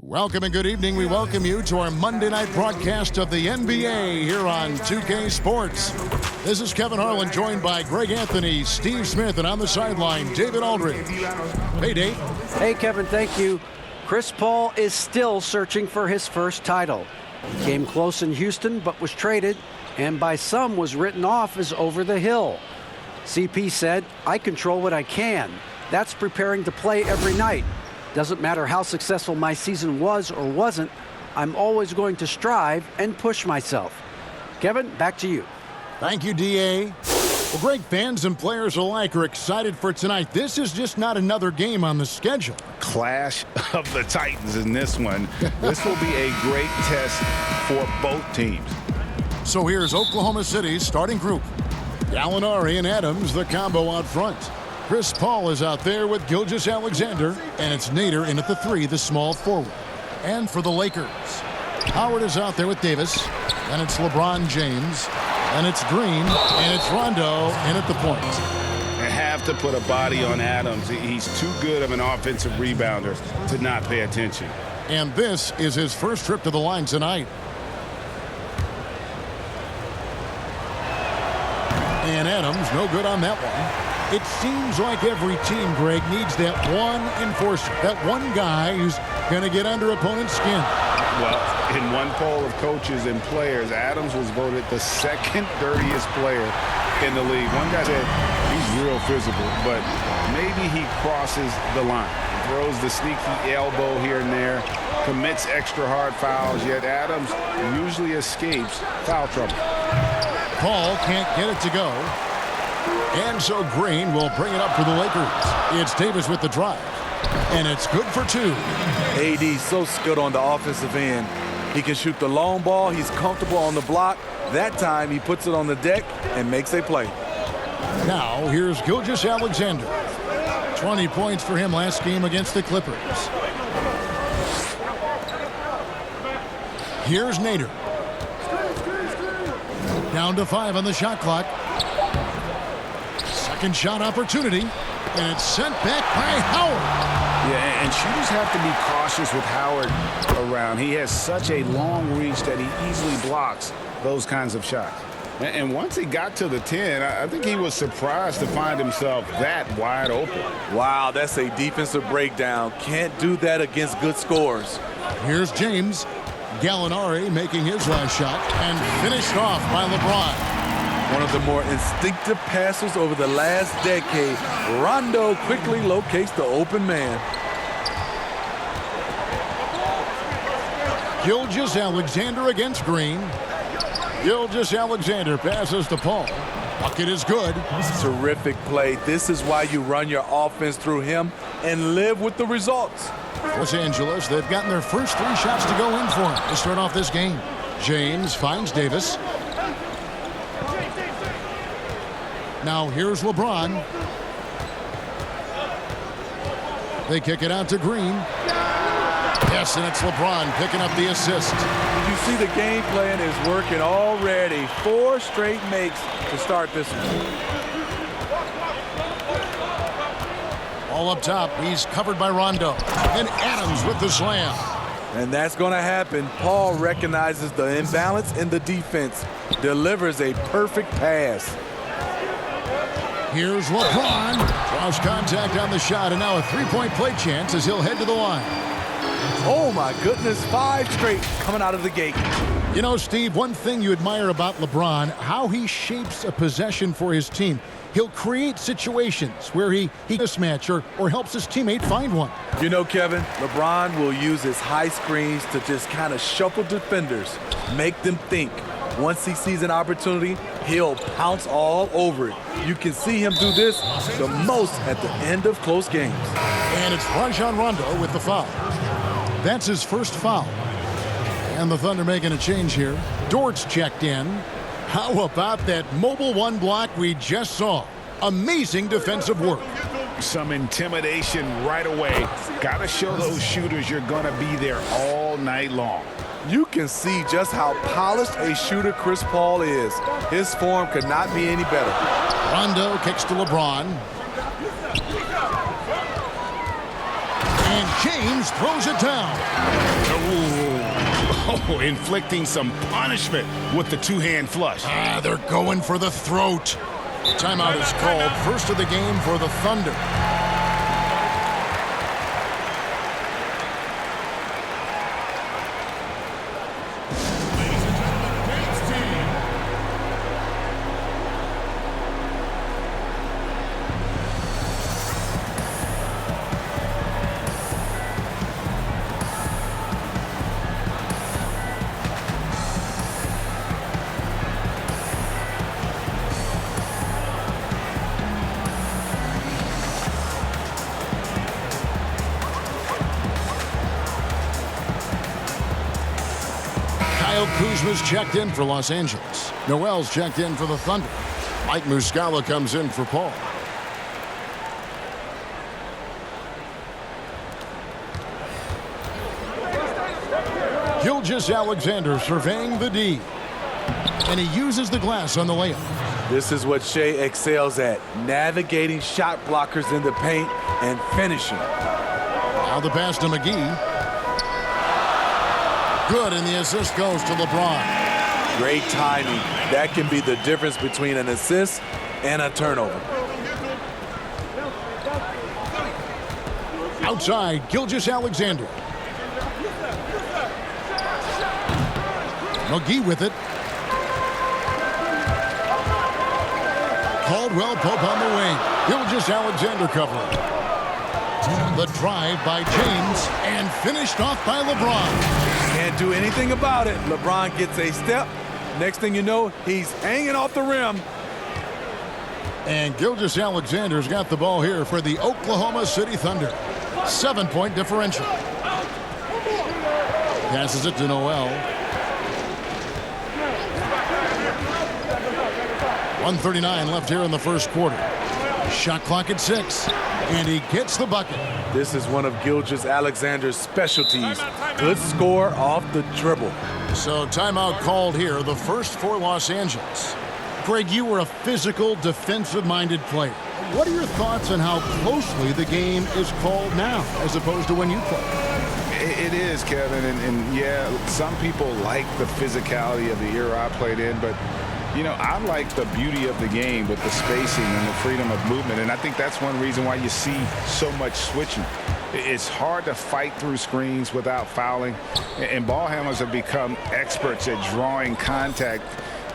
Welcome and good evening. We welcome you to our Monday night broadcast of the NBA here on 2K Sports. This is Kevin Harlan, joined by Greg Anthony, Steve Smith, and on the sideline, David Aldridge. Hey, Dave. Hey, Kevin, thank you. Chris Paul is still searching for his first title. He came close in Houston, but was traded, and by some was written off as over the hill. CP said, "I control what I can. That's preparing to play every night. Doesn't matter how successful my season was or wasn't, I'm always going to strive and push myself." Kevin, back to you. Thank you, DA. Well, Greg, fans and players alike are excited for tonight. This is just not another game on the schedule. Clash of the Titans in this one. This will be a great test for both teams. So here's Oklahoma City's starting group. Gallinari and Adams, the combo out front. Chris Paul is out there with Gilgeous-Alexander, and it's Nader in at the three, the small forward. And for the Lakers, Howard is out there with Davis, and it's LeBron James, and it's Green, and it's Rondo in at the point. They have to put a body on Adams. He's too good of an offensive rebounder to not pay attention. And this is his first trip to the line tonight. And Adams, no good on that one. It seems like every team, Greg, needs that one enforcer, that one guy who's going to get under opponent's skin. Well, in one poll of coaches and players, Adams was voted the second dirtiest player in the league. One guy said he's real physical, but maybe he crosses the line. Throws the sneaky elbow here and there, commits extra hard fouls, yet Adams usually escapes foul trouble. Paul can't get it to go. And so Green will bring it up for the Lakers. It's Davis with the drive. And it's good for two. AD's so skilled on the offensive end. He can shoot the long ball. He's comfortable on the block. That time he puts it on the deck and makes a play. Now here's Gilgeous-Alexander. 20 points for him last game against the Clippers. Here's Nader. Down to 5 on the shot clock. Second shot opportunity, and it's sent back by Howard. Yeah, and shooters have to be cautious with Howard around. He has such a long reach that he easily blocks those kinds of shots. And once he got to the 10, I think he was surprised to find himself that wide open. Wow, that's a defensive breakdown. Can't do that against good scores. Here's James. Gallinari making his last shot, and finished off by LeBron. One of the more instinctive passers over the last decade. Rondo quickly locates the open man. Gilgeous-Alexander against Green. Gilgeous-Alexander passes to Paul. Bucket is good. Terrific play. This is why you run your offense through him and live with the results. Los Angeles, they've gotten their first 3 shots to go in for him to start off this game. James finds Davis. Now here's LeBron. They kick it out to Green. Yes, and it's LeBron picking up the assist. You see the game plan is working already. 4 straight makes to start this one. All up top, he's covered by Rondo. And Adams with the slam. And that's going to happen. Paul recognizes the imbalance in the defense. Delivers a perfect pass. Here's LeBron. Draws contact on the shot, and now a 3-point play chance as he'll head to the line. Oh, my goodness. 5 straight coming out of the gate. You know, Steve, one thing you admire about LeBron, how he shapes a possession for his team. He'll create situations where he mismatch or helps his teammate find one. You know, Kevin, LeBron will use his high screens to just kind of shuffle defenders, make them think. Once he sees an opportunity, he'll pounce all over it. You can see him do this the most at the end of close games. And it's Rajon Rondo with the foul. That's his first foul. And the Thunder making a change here. Dort's checked in. How about that mobile 1 block we just saw? Amazing defensive work. Some intimidation right away. Got to show those shooters you're going to be there all night long. You can see just how polished a shooter Chris Paul is. His form could not be any better. Rondo kicks to LeBron. And James throws it down. Oh, inflicting some punishment with the two-hand flush. They're going for the throat. Timeout is called. First of the game for the Thunder. Kuzma's checked in for Los Angeles. Noel's checked in for the Thunder. Mike Muscala comes in for Paul. Gilgeous-Alexander surveying the D. And he uses the glass on the layup. This is what Shea excels at, navigating shot blockers in the paint and finishing. Now the pass to McGee. Good, and the assist goes to LeBron. Great timing. That can be the difference between an assist and a turnover. Outside, Gilgeous-Alexander. McGee with it. Caldwell Pope on the wing. Gilgeous-Alexander covering. The drive by James and finished off by LeBron. Can't do anything about it. LeBron gets a step. Next thing you know, he's hanging off the rim. And Gilgeous-Alexander's got the ball here for the Oklahoma City Thunder. 7-point differential. Passes it to Noel. 1:39 left here in the first quarter. Shot clock at 6. And he gets the bucket. This is one of Gilgeous-Alexander's specialties. Good score off the dribble. So timeout called here, the first for Los Angeles. Greg, you were a physical, defensive-minded player. What are your thoughts on how closely the game is called now as opposed to when you played? It is, Kevin, and yeah, some people like the physicality of the era I played in, but you know, I like the beauty of the game with the spacing and the freedom of movement, and I think that's one reason why you see so much switching. It's hard to fight through screens without fouling, and ball handlers have become experts at drawing contact,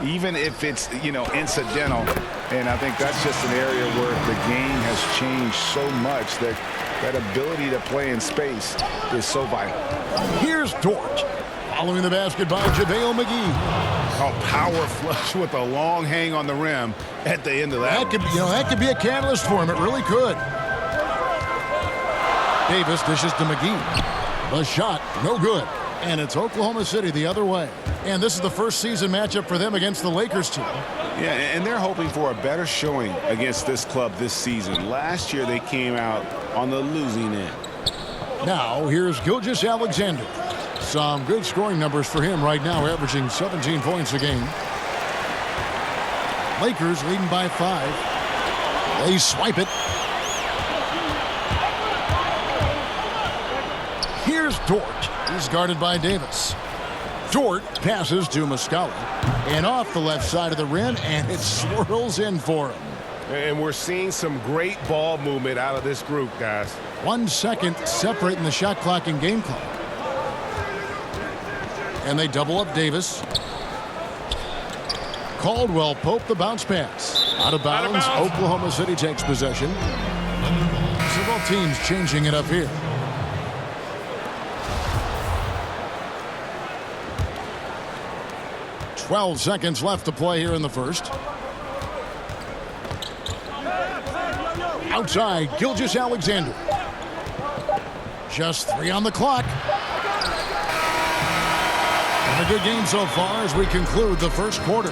even if it's, you know, incidental. And I think that's just an area where the game has changed so much that that ability to play in space is so vital. Here's Dort. Following the basket by JaVale McGee. A power flush with a long hang on the rim at the end of that. That could be a catalyst for him. It really could. Davis dishes to McGee. The shot, no good. And it's Oklahoma City the other way. And this is the first season matchup for them against the Lakers team. Yeah, and they're hoping for a better showing against this club this season. Last year they came out on the losing end. Now here's Gilgeous-Alexander. Some good scoring numbers for him right now, averaging 17 points a game. Lakers leading by 5. They swipe it. Here's Dort. He's guarded by Davis. Dort passes to Muscala. And off the left side of the rim, and it swirls in for him. And we're seeing some great ball movement out of this group, guys. 1 second separating the shot clock and game clock. And they double up Davis. Caldwell Pope the bounce pass. Out of bounds. Oklahoma City takes possession. Several teams changing it up here. "12 seconds left to play here in the first. Outside, Gilgeous-Alexander. Just 3 on the clock. And a good game so far as we conclude the first quarter.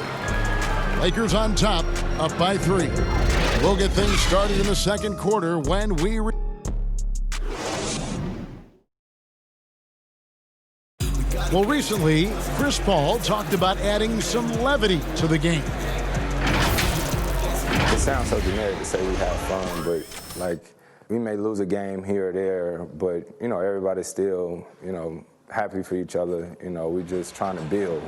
Lakers on top, up by 3. We'll get things started in the second quarter when we... Well, recently, Chris Paul talked about adding some levity to the game. It sounds so generic to say we have fun, but like We may lose a game here or there, but, everybody's still, happy for each other. We're just trying to build.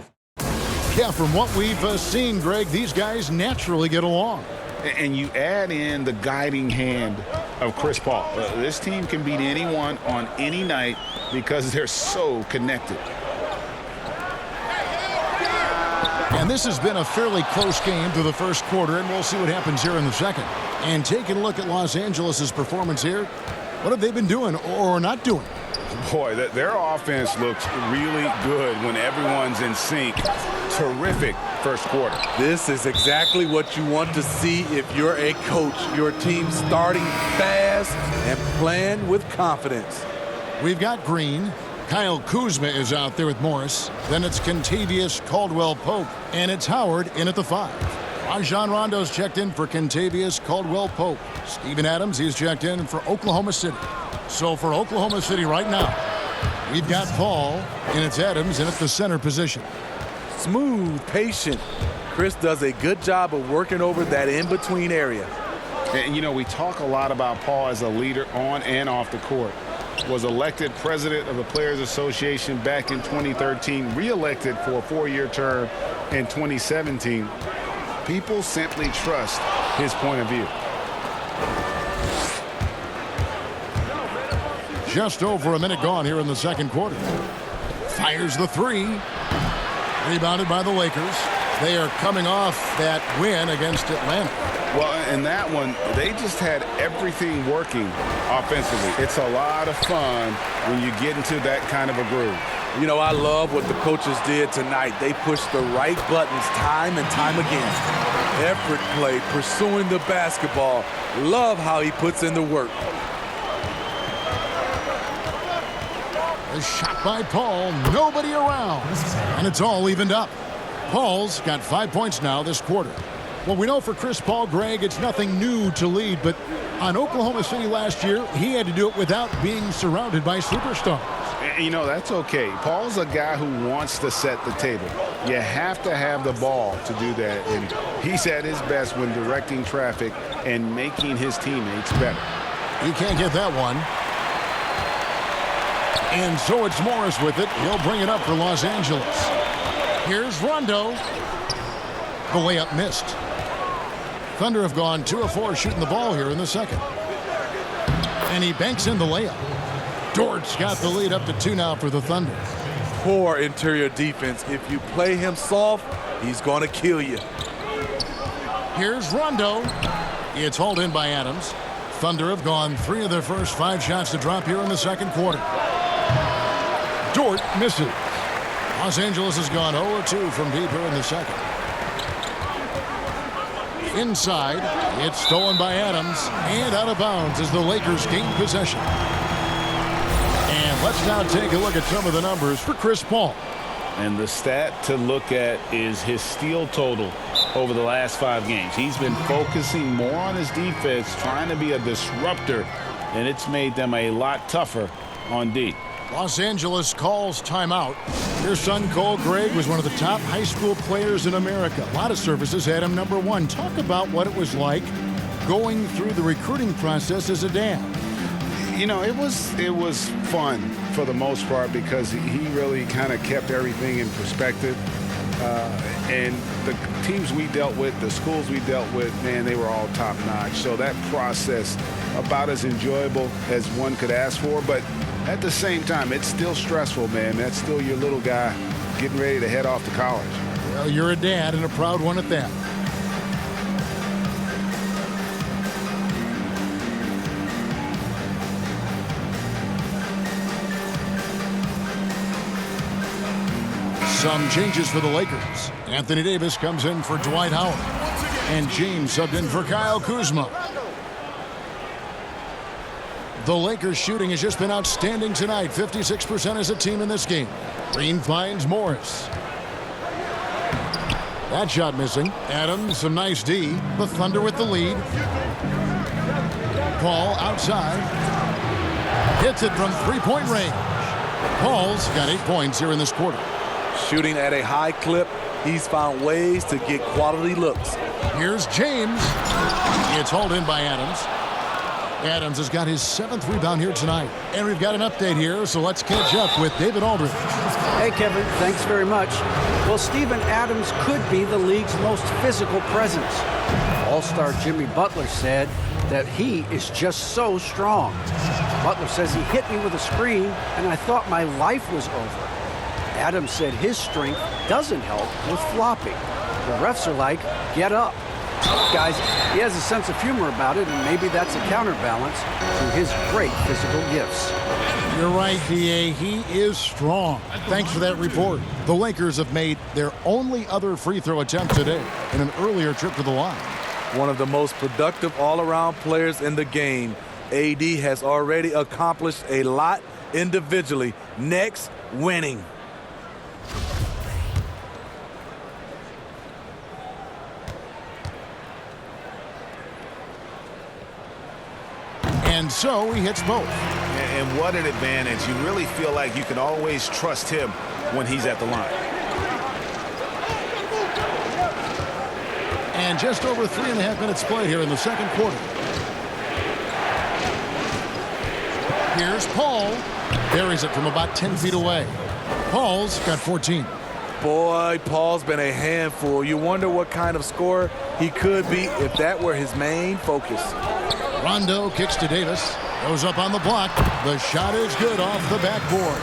Yeah, from what we've seen, Greg, these guys naturally get along. And you add in the guiding hand of Chris Paul. This team can beat anyone on any night because they're so connected. And this has been a fairly close game through the first quarter, and we'll see what happens here in the second. And taking a look at Los Angeles' performance here, what have they been doing or not doing? Boy, their offense looks really good when everyone's in sync. Terrific first quarter. This is exactly what you want to see if you're a coach. Your team starting fast and playing with confidence. We've got Green. Kyle Kuzma is out there with Morris. Then it's Kentavious Caldwell-Pope. And it's Howard in at the 5. Rajon Rondo's checked in for Kentavious Caldwell-Pope. Steven Adams, he's checked in for Oklahoma City. So for Oklahoma City right now, we've got Paul, and it's Adams in at the center position. Smooth, patient. Chris does a good job of working over that in-between area. And, we talk a lot about Paul as a leader on and off the court. Was elected president of the Players Association back in 2013, re-elected for a 4-year term in 2017. People simply trust his point of view. Just over a minute gone here in the second quarter. Fires the 3. Rebounded by the Lakers. They are coming off that win against Atlanta. Well, in that one, they just had everything working offensively. It's a lot of fun when you get into that kind of a groove. I love what the coaches did tonight. They pushed the right buttons time and time again. Effort play, pursuing the basketball. Love how he puts in the work. A shot by Paul, nobody around, and it's all evened up. Paul's got 5 points now this quarter. Well, we know for Chris Paul, Greg, it's nothing new to lead, but on Oklahoma City last year, he had to do it without being surrounded by superstars. That's okay. Paul's a guy who wants to set the table. You have to have the ball to do that, and he's at his best when directing traffic and making his teammates better. He can't get that one. And so it's Morris with it. He'll bring it up for Los Angeles. Here's Rondo. The layup missed. Thunder have gone 2 of 4 shooting the ball here in the second. And he banks in the layup. Dort's got the lead up to 2 now for the Thunder. Poor interior defense. If you play him soft, he's going to kill you. Here's Rondo. It's hauled in by Adams. Thunder have gone 3 of their first 5 shots to drop here in the second quarter. Dort misses. Los Angeles has gone 0-2 from deep here in the second. Inside, it's stolen by Adams and out of bounds as the Lakers gain possession. And let's now take a look at some of the numbers for Chris Paul. And the stat to look at is his steal total over the last 5 games. He's been focusing more on his defense, trying to be a disruptor, and it's made them a lot tougher on D. Los Angeles calls timeout. Their son, Cole Greg, was one of the top high school players in America. A lot of services had him number 1. Talk about what it was like going through the recruiting process as a dad. It was fun for the most part because he really kind of kept everything in perspective. And the teams we dealt with, the schools we dealt with, man, they were all top-notch. So that process, about as enjoyable as one could ask for. But at the same time, it's still stressful, man. That's still your little guy getting ready to head off to college. Well, you're a dad and a proud one at that. Some changes for the Lakers. Anthony Davis comes in for Dwight Howard. And James subbed in for Kyle Kuzma. The Lakers shooting has just been outstanding tonight. 56% as a team in this game. Green finds Morris. That shot missing. Adams, some nice D. The Thunder with the lead. Paul outside. Hits it from three-point range. Paul's got 8 points here in this quarter. Shooting at a high clip, he's found ways to get quality looks. Here's James. It's hauled in by Adams. Adams has got his 7th rebound here tonight. And we've got an update here, so let's catch up with David Aldridge. Hey, Kevin, thanks very much. Well, Steven Adams could be the league's most physical presence. All-star Jimmy Butler said that he is just so strong. Butler says he hit me with a screen, and I thought my life was over. Adams said his strength doesn't help with flopping. The refs are like, get up. Guys, he has a sense of humor about it, and maybe that's a counterbalance to his great physical gifts. You're right, D.A. He is strong. Thanks for that report. The Lakers have made their only other free throw attempt today in an earlier trip to the line. One of the most productive all-around players in the game. AD has already accomplished a lot individually. Next, winning. And so he hits both. And what an advantage. You really feel like you can always trust him when he's at the line. And just over 3.5 minutes played here in the second quarter. Here's Paul. Buries it from about 10 feet away. Paul's got 14. Boy, Paul's been a handful. You wonder what kind of scorer he could be if that were his main focus. Rondo kicks to Davis. Goes up on the block. The shot is good off the backboard.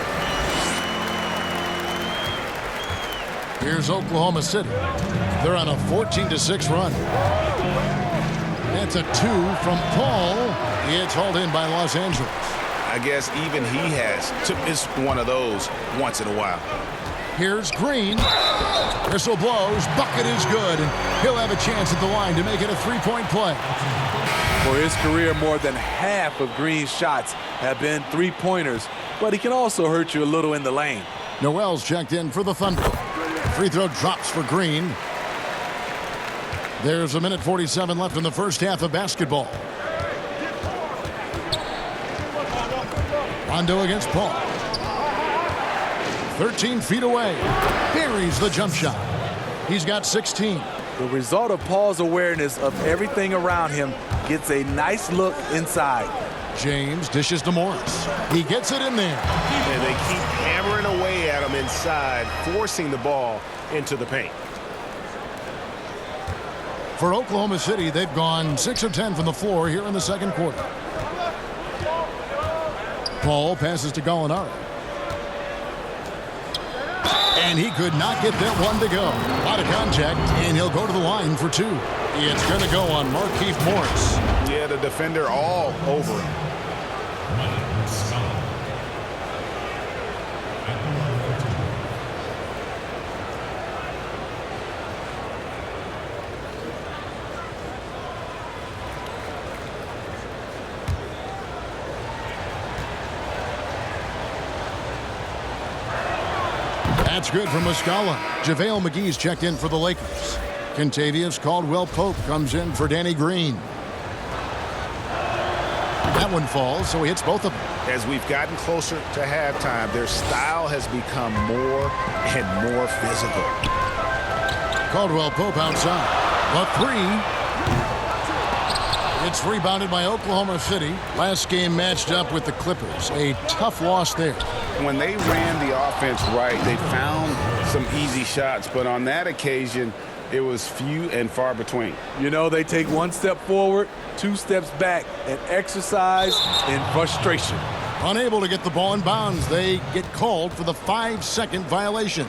Here's Oklahoma City. They're on a 14-6 run. That's a 2 from Paul. It's hauled in by Los Angeles. I guess even he has to miss one of those once in a while. Here's Green. Whistle blows. Bucket is good. And he'll have a chance at the line to make it a three-point play. For his career, more than half of Green's shots have been three-pointers, but he can also hurt you a little in the lane. Noel's checked in for the Thunder. Free throw drops for Green. There's 1:47 left in the first half of basketball. Rondo against Paul. 13 feet away. Buries the jump shot. He's got 16. The result of Paul's awareness of everything around him gets a nice look inside. James dishes to Morris. He gets it in there. And they keep hammering away at him inside, forcing the ball into the paint. For Oklahoma City, they've gone 6 of 10 from the floor here in the second quarter. Paul passes to Gallinari. And he could not get that one to go. A lot of contact, and he'll go to the line for 2. It's going to go on Markieff Morris. Yeah, the defender all over him. That's good from Muscala. JaVale McGee's checked in for the Lakers. Kentavious Caldwell-Pope comes in for Danny Green. That one falls, so he hits both of them. As we've gotten closer to halftime, their style has become more and more physical. Caldwell-Pope outside. The 3. It's rebounded by Oklahoma City. Last game matched up with the Clippers. A tough loss there. When they ran the offense right, they found some easy shots, but on that occasion, it was few and far between. You know, they take 1 step forward, 2 steps back, and exercise in frustration. Unable to get the ball in bounds, they get called for the 5-second violation.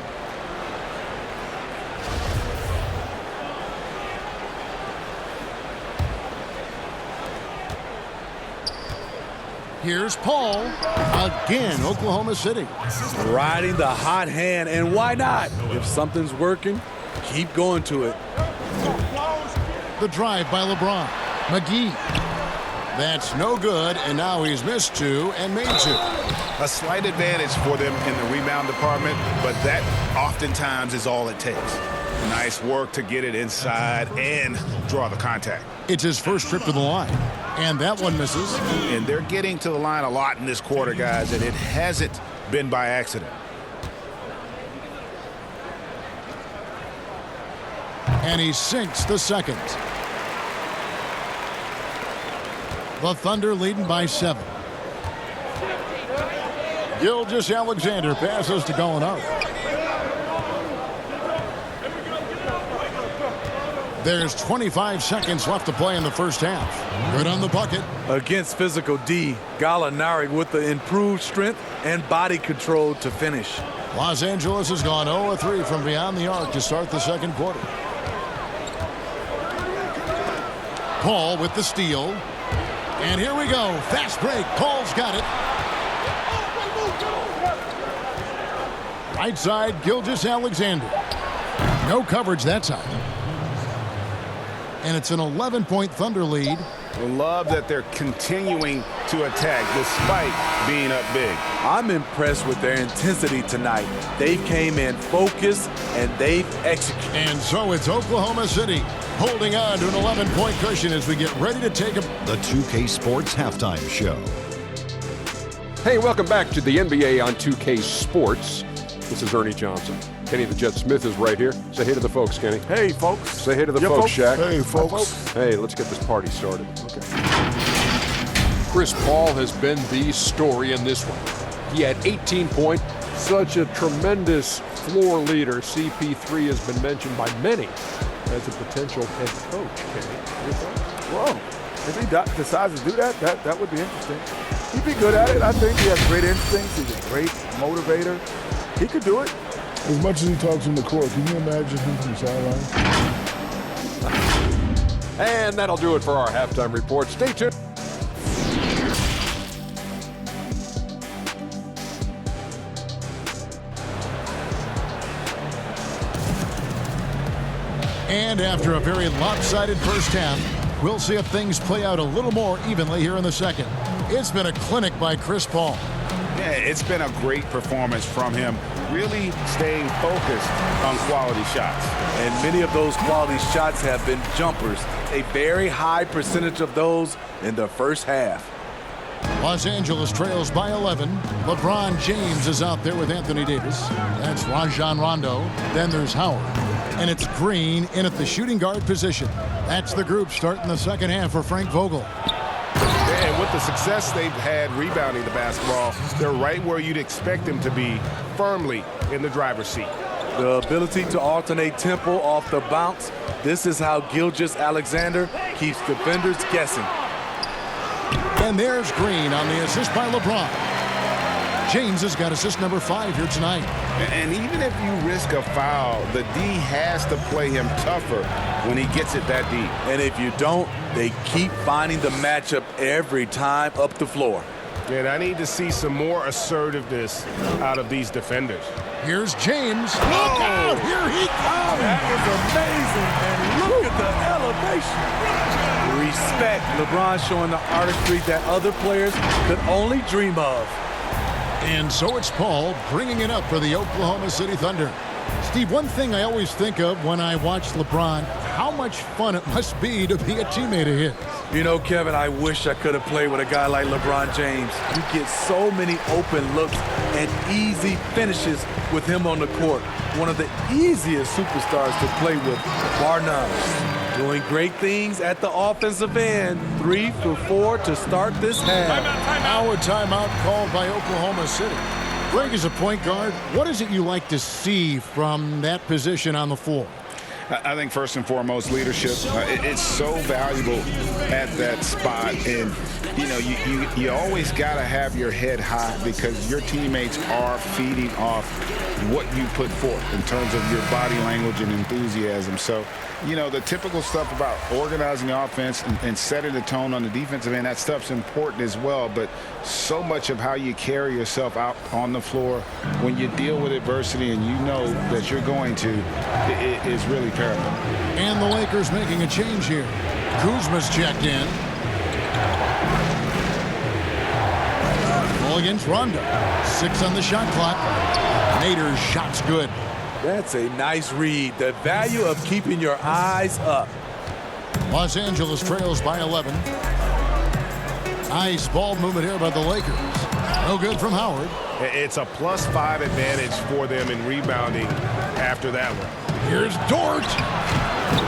Here's Paul. Again, Oklahoma City. Riding the hot hand, and why not? If something's working, keep going to it. The drive by LeBron. McGee. That's no good, and now he's missed 2 and made 2. A slight advantage for them in the rebound department, but that oftentimes is all it takes. Nice work to get it inside and draw the contact. It's his first trip to the line, and that one misses. And they're getting to the line a lot in this quarter, guys, and it hasn't been by accident. And he sinks the second. The Thunder leading by 7. Gilgeous-Alexander passes to Gallinari. There's 25 seconds left to play in the first half. Good on the bucket. Against physical D, Gallinari with the improved strength and body control to finish. Los Angeles has gone 0-3 from beyond the arc to start the second quarter. Paul with the steal. And here we go. Fast break. Paul's got it. Right side, Gilgeous-Alexander. No coverage that time. And it's an 11-point Thunder lead. I love that they're continuing to attack despite being up big. I'm impressed with their intensity tonight. They came in focused and they've executed. And so it's Oklahoma City holding on to an 11-point cushion as we get ready to take a... The 2K Sports Halftime Show. Hey, welcome back to the NBA on 2K Sports. This is Ernie Johnson. Kenny the Jet Smith is right here. Say hey to the folks, Kenny. Hey, folks. Say hey to the folks, Shaq. Hey, folks. Hey, let's get this party started. Okay. Chris Paul has been the story in this one. He had 18 points. Such a tremendous floor leader. CP3 has been mentioned by many as a potential head coach, Kenny. Your thoughts? Well, if he decides to do that, that would be interesting. He'd be good at it. I think he has great instincts. He's a great motivator. He could do it. As much as he talks on the court, can you imagine him from the sideline? And that'll do it for our halftime report. Stay tuned. And after a very lopsided first half, we'll see if things play out a little more evenly here in the second. It's been a clinic by Chris Paul. Yeah, it's been a great performance from him, really staying focused on quality shots. And many of those quality shots have been jumpers. A very high percentage of those in the first half. Los Angeles trails by 11. LeBron James is out there with Anthony Davis. That's Rajon Rondo. Then there's Howard. And it's Green in at the shooting guard position. That's the group starting the second half for Frank Vogel. And with the success they've had rebounding the basketball, they're right where you'd expect them to be, firmly in the driver's seat. The ability to alternate tempo off the bounce. This is how Gilgeous-Alexander keeps defenders guessing. And there's Green on the assist by LeBron. James has got assist number 5 here tonight. And even if you risk a foul, the D has to play him tougher when he gets it that deep. And if you don't, they keep finding the matchup every time up the floor. And I need to see some more assertiveness out of these defenders. Here's James. Look out! Here he comes! That is amazing, and look at the elevation. Respect. LeBron showing the artistry that other players could only dream of. And so it's Paul bringing it up for the Oklahoma City Thunder. Steve, one thing I always think of when I watch LeBron, how much fun it must be to be a teammate of his. You know, Kevin, I wish I could have played with a guy like LeBron James. You get so many open looks and easy finishes with him on the court. One of the easiest superstars to play with, bar none. Doing great things at the offensive end. 3 for 4 to start this half. Now a timeout called by Oklahoma City. Greg, as a point guard, what is it you like to see from that position on the floor? I think first and foremost, leadership. It's so valuable at that spot. And, you know, you always got to have your head high because your teammates are feeding off what you put forth in terms of your body language and enthusiasm. So, you know, the typical stuff about organizing the offense and setting the tone on the defensive end, that stuff's important as well. But so much of how you carry yourself out on the floor when you deal with adversity and you know that you're going to, it is really paramount. And the Lakers making a change here. Kuzma's checked in. Ball against Rondo. 6 on the shot clock. Nader's shot's good. That's a nice read. The value of keeping your eyes up. Los Angeles trails by 11. Nice ball movement here by the Lakers. No good from Howard. It's a +5 advantage for them in rebounding after that one. Here's Dort.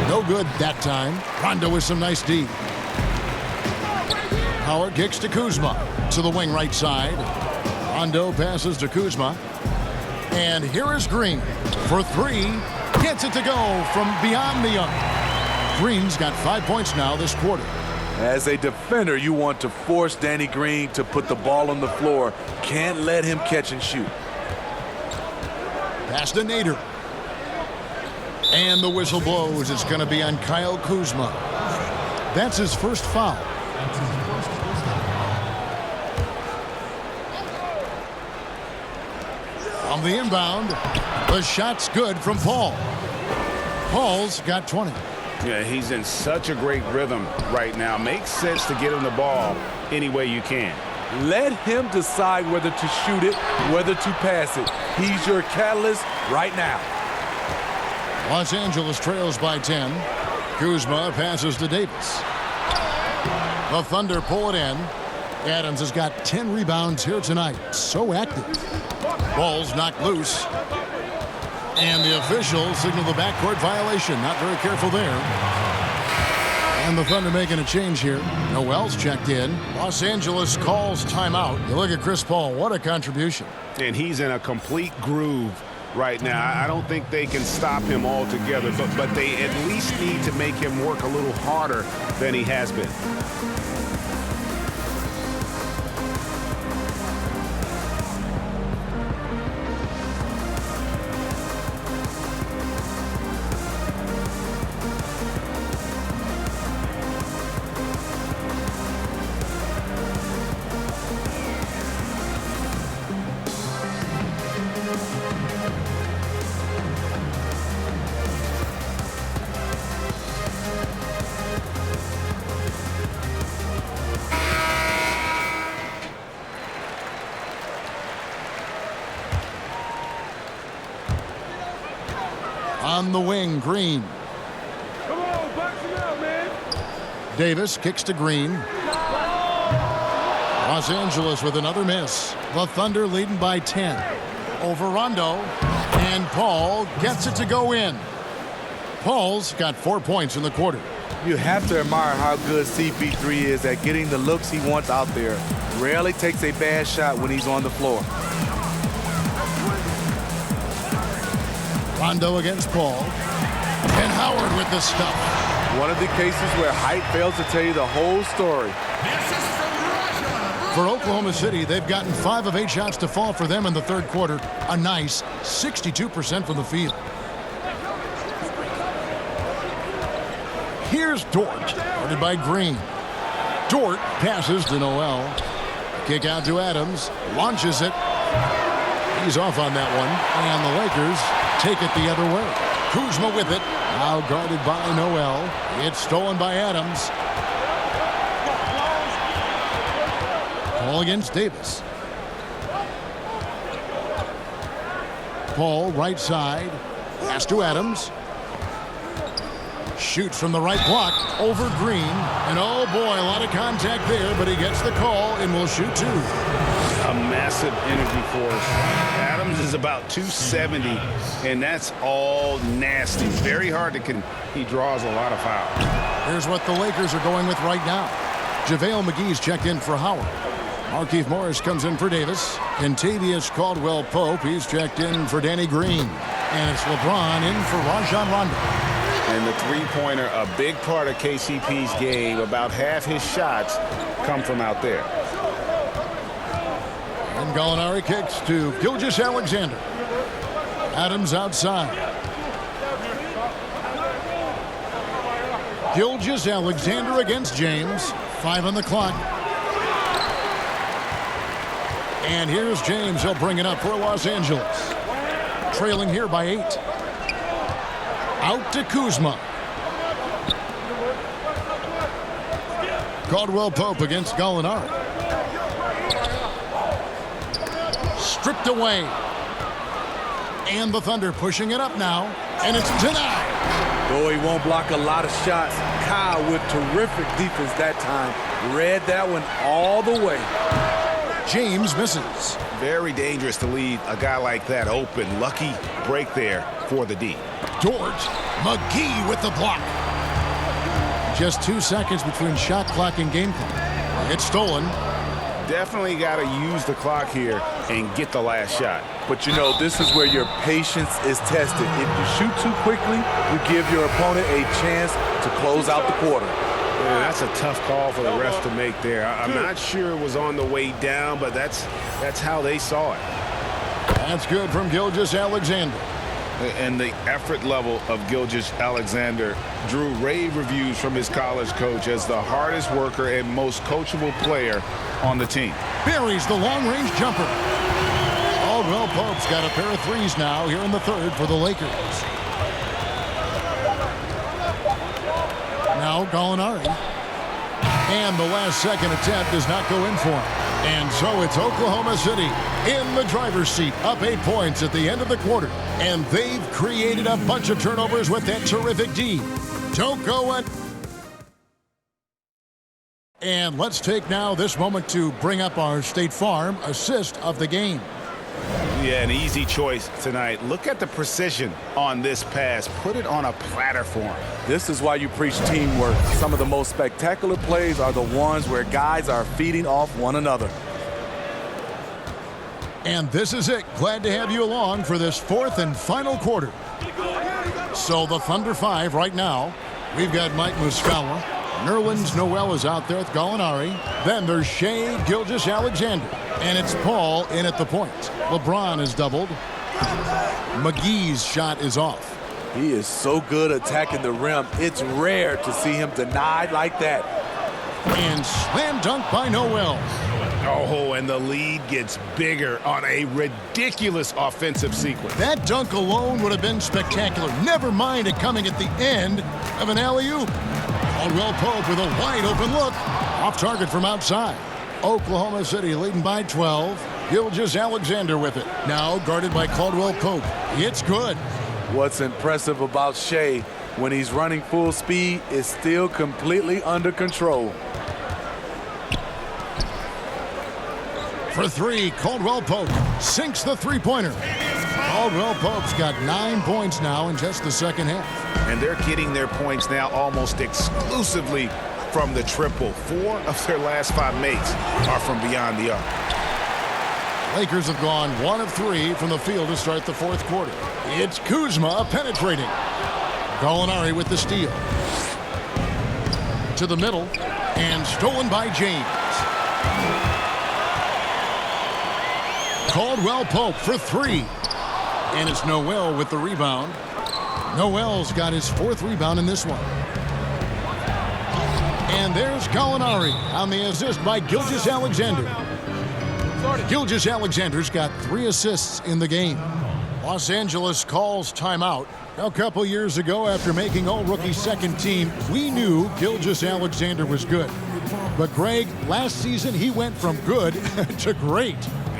No good that time. Rondo with some nice D. Howard kicks to Kuzma. To the wing right side. Rondo passes to Kuzma. And here is Green for three. Gets it to go from beyond the arc. Green's got 5 points now this quarter. As a defender, you want to force Danny Green to put the ball on the floor. Can't let him catch and shoot. Pass to Nader. And the whistle blows. It's going to be on Kyle Kuzma. That's his first foul. On the inbound, the shot's good from Paul. Paul's got 20. Yeah, he's in such a great rhythm right now. Makes sense to get him the ball any way you can. Let him decide whether to shoot it, whether to pass it. He's your catalyst right now. Los Angeles trails by 10. Kuzma passes to Davis. The Thunder pull it in. Adams has got 10 rebounds here tonight. So active. Ball's knocked loose. And the officials signal the backcourt violation. Not very careful there. And the Thunder making a change here. Noel's checked in. Los Angeles calls timeout. You look at Chris Paul. What a contribution. And he's in a complete groove right now. I don't think they can stop him altogether, but they at least need to make him work a little harder than he has been. On the wing, Green. Come on, box it out, man. Davis kicks to Green. Los Angeles with another miss. The Thunder leading by 10. Over Rondo. And Paul gets it to go in. Paul's got 4 points in the quarter. You have to admire how good CP3 is at getting the looks he wants out there. Rarely takes a bad shot when he's on the floor. Rondo against Paul. And Howard with the stuff. One of the cases where height fails to tell you the whole story. For Oklahoma City, they've gotten 5 of 8 shots to fall for them in the third quarter. A nice 62% from the field. Here's Dort, guarded by Green. Dort passes to Noel. Kick out to Adams. Launches it. He's off on that one. And the Lakers take it the other way. Kuzma with it. Now guarded by Noel. It's stolen by Adams. Paul against Davis. Paul right side. Pass to Adams. Shoots from the right block over Green. And oh boy, a lot of contact there, but he gets the call and will shoot two. A massive energy force. Adams is about 270, and that's all nasty. Very hard to he draws a lot of fouls. Here's what the Lakers are going with right now. JaVale McGee's checked in for Howard. Markieff Morris comes in for Davis. Kentavious Caldwell-Pope, he's checked in for Danny Green. And it's LeBron in for Rajon Rondo. And the three-pointer, a big part of KCP's game. About half his shots come from out there. And Gallinari kicks to Gilgeous-Alexander. Adams outside. Gilgeous-Alexander against James. 5 on the clock. And here's James. He'll bring it up for Los Angeles. Trailing here by 8. Out to Kuzma. Caldwell-Pope against Gallinari. Stripped away. And the Thunder pushing it up now. And it's denied. Though he won't block a lot of shots, Kyle with terrific defense that time. Read that one all the way. James misses. Very dangerous to leave a guy like that open. Lucky break there for the D. Dort. McGee with the block. Just 2 seconds between shot clock and game clock. It's stolen. Definitely got to use the clock here and get the last shot. But you know, this is where your patience is tested. If you shoot too quickly, you give your opponent a chance to close out the quarter. Yeah, that's a tough call for the refs to make there. I'm not sure it was on the way down, but that's how they saw it. That's good from Gilgeous-Alexander. And the effort level of Gilgeous-Alexander drew rave reviews from his college coach as the hardest worker and most coachable player on the team. Buries the long-range jumper. Caldwell Pope's got a pair of threes now here in the third for the Lakers. Now Gallinari. And the last second attempt does not go in for him. And so it's Oklahoma City in the driver's seat, up 8 points at the end of the quarter. And they've created a bunch of turnovers with that terrific D. Don't go it. And let's take now this moment to bring up our State Farm assist of the game. Yeah, an easy choice tonight. Look at the precision on this pass. Put it on a platter for him. This is why you preach teamwork. Some of the most spectacular plays are the ones where guys are feeding off one another. And this is it. Glad to have you along for this fourth and final quarter. So the Thunder 5 right now. We've got Mike Muscala. Nerlens Noel is out there with Gallinari. Then there's Shai Gilgeous-Alexander. And it's Paul in at the point. LeBron is doubled. McGee's shot is off. He is so good attacking the rim. It's rare to see him denied like that. And slam dunk by Noel. Oh, and the lead gets bigger on a ridiculous offensive sequence. That dunk alone would have been spectacular. Never mind it coming at the end of an alley-oop. Caldwell Pope with a wide open look. Off target from outside. Oklahoma City leading by 12. Gilgeous-Alexander with it. Now guarded by Caldwell Pope. It's good. What's impressive about Shai when he's running full speed is still completely under control. For three, Caldwell Pope sinks the three-pointer. Caldwell Pope's got 9 points now in just the second half. And they're getting their points now almost exclusively from the triple. 4 of their last 5 makes are from beyond the arc. Lakers have gone 1 of 3 from the field to start the fourth quarter. It's Kuzma penetrating. Gallinari with the steal. To the middle, and stolen by James. Caldwell Pope for 3. And it's Noel with the rebound. Noel's got his 4th rebound in this one. And there's Gallinari on the assist by Gilgeous-Alexander. Gilgeous-Alexander's got 3 assists in the game. Los Angeles calls timeout. A couple years ago, after making all-rookie second team, we knew Gilgeous-Alexander was good. But Greg, last season he went from good to great.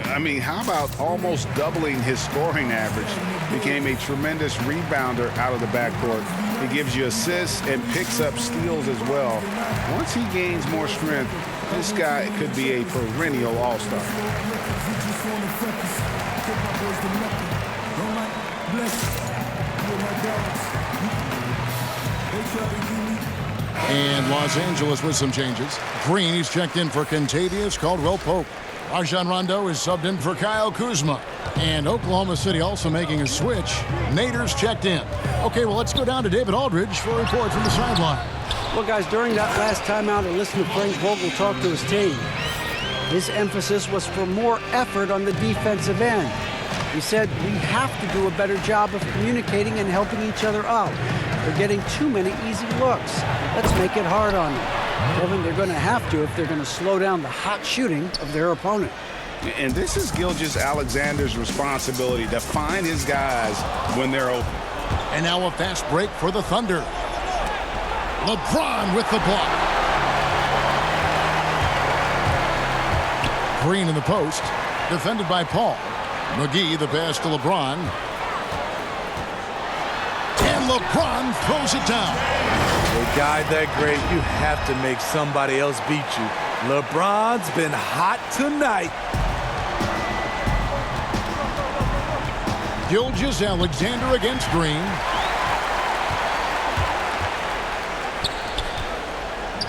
I mean, how about almost doubling his scoring average? Became a tremendous rebounder out of the backcourt. He gives you assists and picks up steals as well. Once he gains more strength, this guy could be a perennial all-star. And Los Angeles with some changes. Green, he's checked in for Kentavious Caldwell Pope. Rajon Rondo is subbed in for Kyle Kuzma. And Oklahoma City also making a switch. Nader's checked in. Okay, well, let's go down to David Aldridge for a report from the sideline. Well, guys, during that last timeout, I listened to Frank Vogel talk to his team. His emphasis was for more effort on the defensive end. He said, we have to do a better job of communicating and helping each other out. They're getting too many easy looks. Let's make it hard on them. Kevin, they're going to have to if they're going to slow down the hot shooting of their opponent. And this is Gilgeous-Alexander's responsibility to find his guys when they're open. And now a fast break for the Thunder. LeBron with the block. Green in the post. Defended by Paul. McGee, the pass to LeBron. And LeBron throws it down. A guy that great, you have to make somebody else beat you. LeBron's been hot tonight. Gilgeous-Alexander against Green.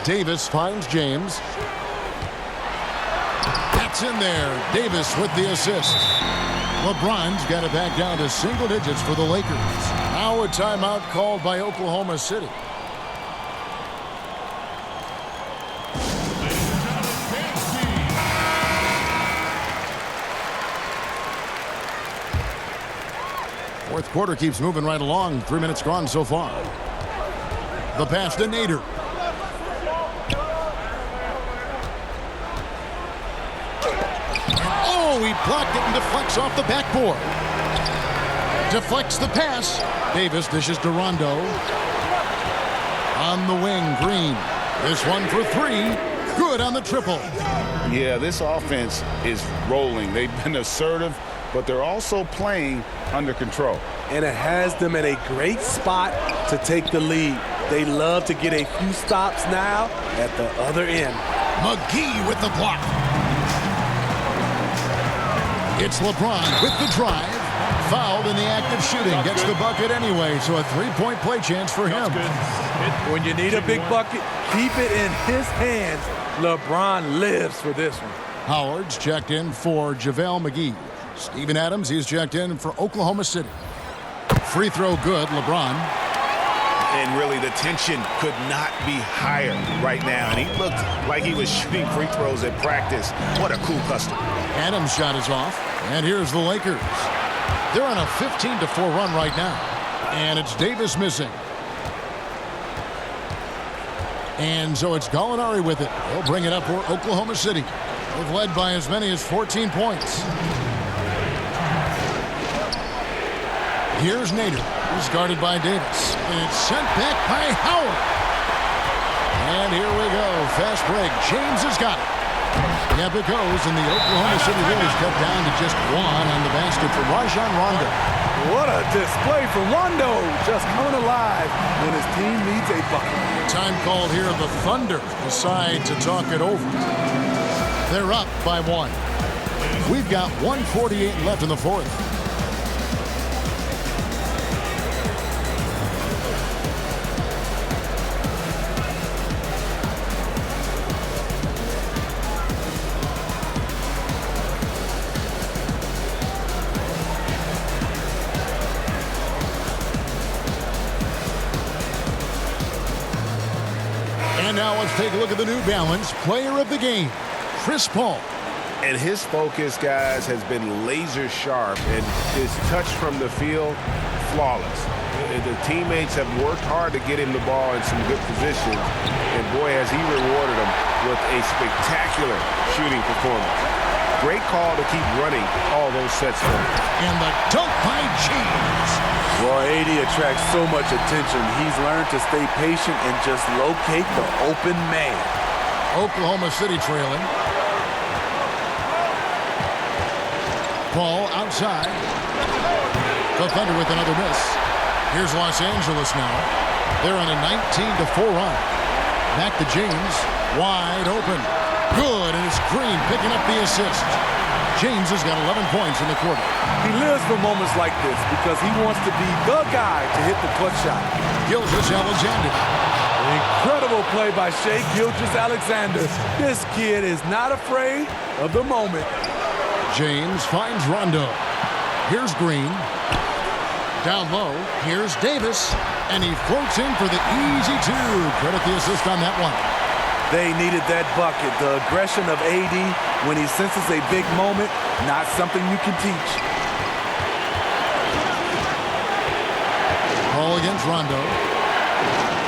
Davis finds James. It's in there. Davis with the assist. LeBron's got it back down to single digits for the Lakers. Now a timeout called by Oklahoma City. Fourth quarter keeps moving right along. 3 minutes gone so far. The pass to Nader. Oh, he blocked it and deflects off the backboard. Deflects the pass. Davis dishes to Rondo. On the wing, Green. This one for three. Good on the triple. Yeah, this offense is rolling. They've been assertive, but they're also playing under control. And it has them in a great spot to take the lead. They love to get a few stops now at the other end. McGee with the block. It's LeBron with the drive. Fouled in the act of shooting. Gets the bucket anyway, so a three-point play chance for him. When you need a big bucket, keep it in his hands. LeBron lives for this one. Howard's checked in for JaVale McGee. Steven Adams, he's checked in for Oklahoma City. Free throw good, LeBron. And really, the tension could not be higher right now. And he looked like he was shooting free throws at practice. What a cool customer. Adams' shot is off. And here's the Lakers. They're on a 15-4 run right now. And it's Davis missing. And so it's Gallinari with it. He'll bring it up for Oklahoma City. They've led by as many as 14 points. Here's Nader. He's guarded by Davis. And it's sent back by Howard. And here we go. Fast break. James has got it. Yep, it goes. And the Oklahoma City Warriors cut down to just one on the basket for Rajon Rondo. What a display from Rondo. Just coming alive when his team needs a bucket. Time called here. The Thunder decide to talk it over. They're up by one. We've got 1:48 left in the fourth. And now let's take a look at the New Balance Player of the Game, Chris Paul. And his focus, guys, has been laser sharp, and his touch from the field, flawless. The teammates have worked hard to get him the ball in some good positions, and boy, has he rewarded them with a spectacular shooting performance. Great call to keep running all those sets for him. And the dunk by James. Well, AD attracts so much attention. He's learned to stay patient and just locate the open man. Oklahoma City trailing. Paul outside. The Thunder with another miss. Here's Los Angeles now. They're on a 19-4 run. Back to James. Wide open. Good, and it's Green picking up the assist. James has got 11 points in the quarter. He lives for moments like this because he wants to be the guy to hit the clutch shot. Gilgeous-Alexander. Incredible play by Shai Gilgeous-Alexander. This kid is not afraid of the moment. James finds Rondo. Here's Green. Down low. Here's Davis. And he floats in for the easy two. Credit the assist on that one. They needed that bucket. The aggression of AD when he senses a big moment, not something you can teach. Ball against Rondo.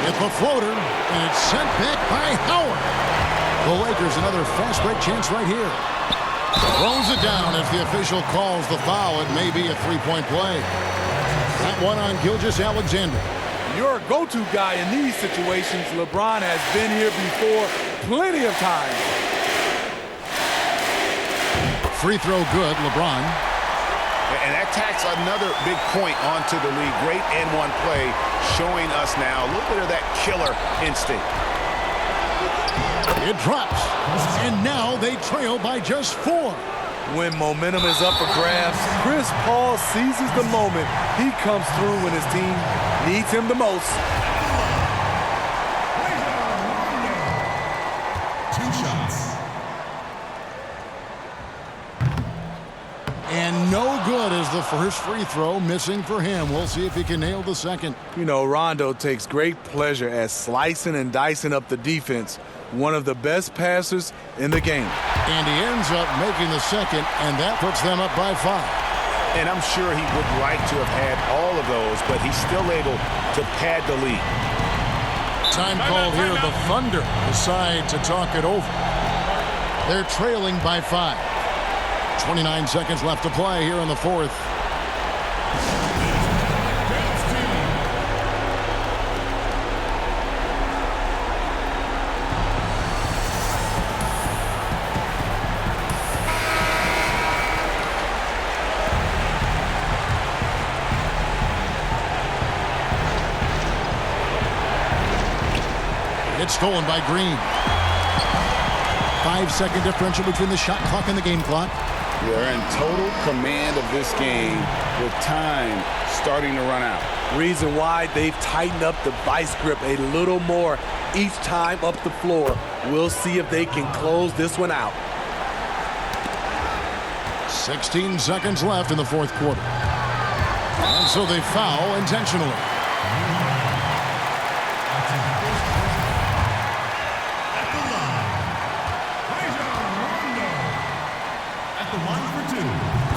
It's a floater, and it's sent back by Howard. The Lakers another fast break chance right here. Throws it down as the official calls the foul. It may be a three-point play. That one on Gilgeous-Alexander. Your go-to guy in these situations. LeBron has been here before plenty of times. Free throw good, LeBron. And that tacks another big point onto the league. Great and one play, showing us now a little bit of that killer instinct. It drops, and now they trail by just 4. When momentum is up for grabs, Chris Paul seizes the moment. He comes through when his team needs him the most. the first free throw missing for him. We'll see if he can nail the second. You know, Rondo takes great pleasure at slicing and dicing up the defense. One of the best passers in the game. And he ends up making the second, and that puts them up by 5. And I'm sure he would like to have had all of those, but he's still able to pad the lead. Time called here. The Thunder decide to talk it over. They're trailing by 5. 29 seconds left to play here in the fourth. It's stolen by Green. 5-second differential between the shot clock and the game clock. They're in total command of this game with time starting to run out. Reason why they've tightened up the vice grip a little more each time up the floor. We'll see if they can close this one out. 16 seconds left in the fourth quarter. And so they foul intentionally.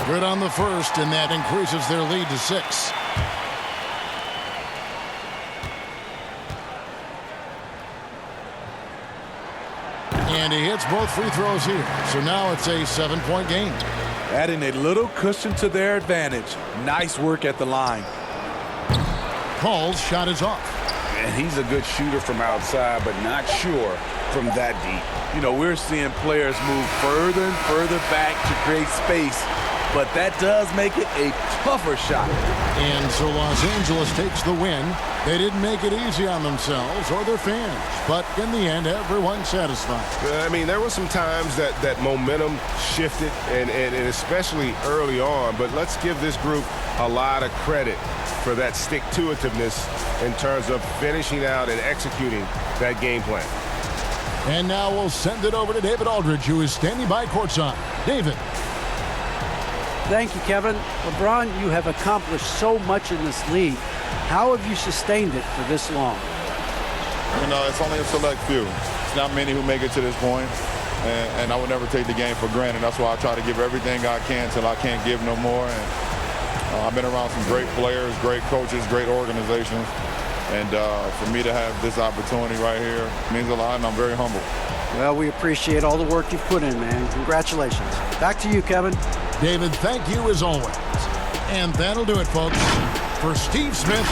Good on the first, and that increases their lead to 6. And he hits both free throws here. So now it's a 7-point game. Adding a little cushion to their advantage. Nice work at the line. Paul's shot is off. And he's a good shooter from outside, but not sure from that deep. You know, we're seeing players move further and further back to create space, but that does make it a tougher shot. And so Los Angeles takes the win. They didn't make it easy on themselves or their fans, but in the end, everyone's satisfied. I mean, there were some times that momentum shifted, and especially early on, but let's give this group a lot of credit for that stick-to-itiveness in terms of finishing out and executing that game plan. And now we'll send it over to David Aldridge, who is standing by courtside. David. Thank you, Kevin. LeBron, you have accomplished so much in this league. How have you sustained it for this long? You know, it's only a select few. It's not many who make it to this point, and I would never take the game for granted. That's why I try to give everything I can till I can't give no more. And I've been around some great players, great coaches, great organizations, and for me to have this opportunity right here means a lot, and I'm very humble. Well, we appreciate all the work you've put in, man. Congratulations. Back to you, Kevin. David, thank you as always. And that'll do it, folks. For Steve Smith